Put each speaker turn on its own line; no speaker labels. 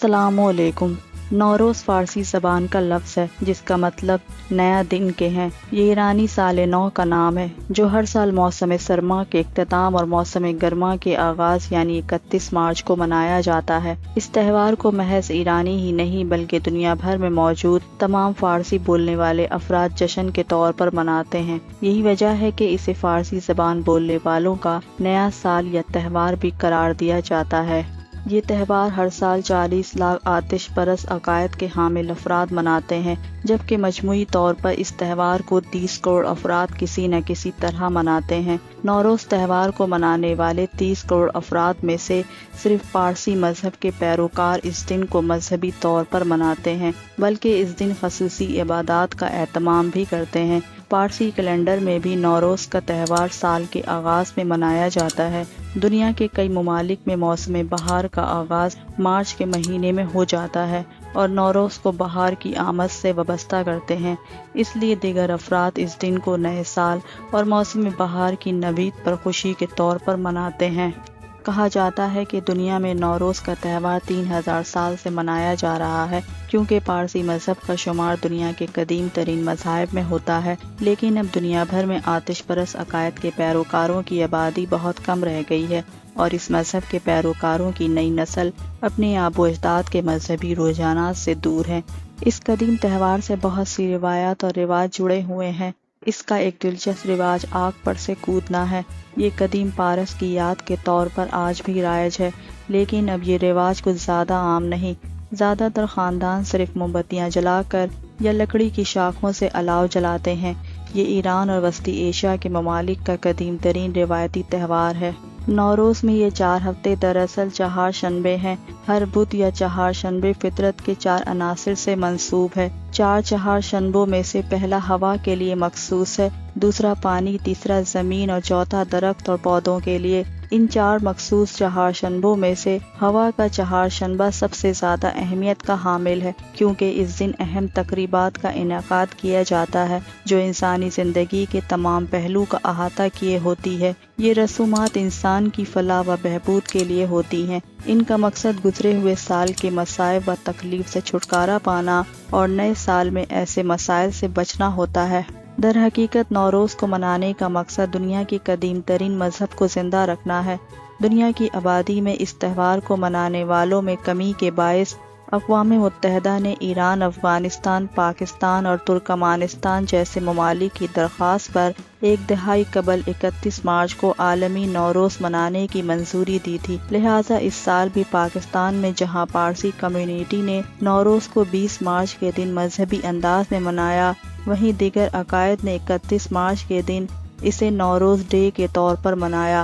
السلام علیکم۔ نوروز فارسی زبان کا لفظ ہے جس کا مطلب نیا دن کے ہیں۔ یہ ایرانی سال نو کا نام ہے جو ہر سال موسم سرما کے اختتام اور موسم گرما کے آغاز یعنی 31 مارچ کو منایا جاتا ہے۔ اس تہوار کو محض ایرانی ہی نہیں بلکہ دنیا بھر میں موجود تمام فارسی بولنے والے افراد جشن کے طور پر مناتے ہیں۔ یہی وجہ ہے کہ اسے فارسی زبان بولنے والوں کا نیا سال یا تہوار بھی قرار دیا جاتا ہے۔ یہ تہوار ہر سال 40 لاکھ آتش پرست عقائد کے حامل افراد مناتے ہیں، جبکہ مجموعی طور پر اس تہوار کو 30 کروڑ افراد کسی نہ کسی طرح مناتے ہیں۔ نوروز تہوار کو منانے والے 30 کروڑ افراد میں سے صرف پارسی مذہب کے پیروکار اس دن کو مذہبی طور پر مناتے ہیں، بلکہ اس دن خصوصی عبادات کا اہتمام بھی کرتے ہیں۔ پارسی کیلنڈر میں بھی نوروز کا تہوار سال کے آغاز میں منایا جاتا ہے۔ دنیا کے کئی ممالک میں موسم بہار کا آغاز مارچ کے مہینے میں ہو جاتا ہے اور نوروز کو بہار کی آمد سے وابستہ کرتے ہیں، اس لیے دیگر افراد اس دن کو نئے سال اور موسم بہار کی نوید پر خوشی کے طور پر مناتے ہیں۔ کہا جاتا ہے کہ دنیا میں نوروز کا تہوار 3000 سال سے منایا جا رہا ہے، کیونکہ پارسی مذہب کا شمار دنیا کے قدیم ترین مذاہب میں ہوتا ہے، لیکن اب دنیا بھر میں آتش پرست عقائد کے پیروکاروں کی آبادی بہت کم رہ گئی ہے اور اس مذہب کے پیروکاروں کی نئی نسل اپنے آب و اجداد کے مذہبی رجحانات سے دور ہے۔ اس قدیم تہوار سے بہت سی روایات اور رواج جڑے ہوئے ہیں۔ اس کا ایک دلچسپ رواج آگ پر سے کودنا ہے۔ یہ قدیم پارس کی یاد کے طور پر آج بھی رائج ہے، لیکن اب یہ رواج کچھ زیادہ عام نہیں۔ زیادہ تر خاندان صرف موم بتیاں جلا کر یا لکڑی کی شاخوں سے الاؤ جلاتے ہیں۔ یہ ایران اور وسطی ایشیا کے ممالک کا قدیم ترین روایتی تہوار ہے۔ نوروز میں یہ 4 ہفتے دراصل چہار شنبے ہیں۔ ہر بدھ یا چہار شنبے فطرت کے 4 عناصر سے منسوب ہے۔ 4 چہار شنبوں میں سے پہلا ہوا کے لیے مخصوص ہے، دوسرا پانی، تیسرا زمین اور چوتھا درخت اور پودوں کے لیے۔ ان 4 مخصوص چہار شنبوں میں سے ہوا کا چہار شنبہ سب سے زیادہ اہمیت کا حامل ہے، کیونکہ اس دن اہم تقریبات کا انعقاد کیا جاتا ہے جو انسانی زندگی کے تمام پہلو کا احاطہ کیے ہوتی ہے۔ یہ رسومات انسان کی فلاح و بہبود کے لیے ہوتی ہیں۔ ان کا مقصد گزرے ہوئے سال کے مصائب و تکلیف سے چھٹکارا پانا اور نئے سال میں ایسے مسائل سے بچنا ہوتا ہے۔ در حقیقت نوروز کو منانے کا مقصد دنیا کی قدیم ترین مذہب کو زندہ رکھنا ہے۔ دنیا کی آبادی میں اس تہوار کو منانے والوں میں کمی کے باعث اقوام متحدہ نے ایران، افغانستان، پاکستان اور ترکمانستان جیسے ممالک کی درخواست پر 1 دہائی قبل 31 مارچ کو عالمی نوروز منانے کی منظوری دی تھی۔ لہٰذا اس سال بھی پاکستان میں جہاں پارسی کمیونٹی نے نوروز کو 20 مارچ کے دن مذہبی انداز میں منایا، وہیں دیگر عقائد نے 31 مارچ کے دن اسے نوروز ڈے کے طور پر منایا۔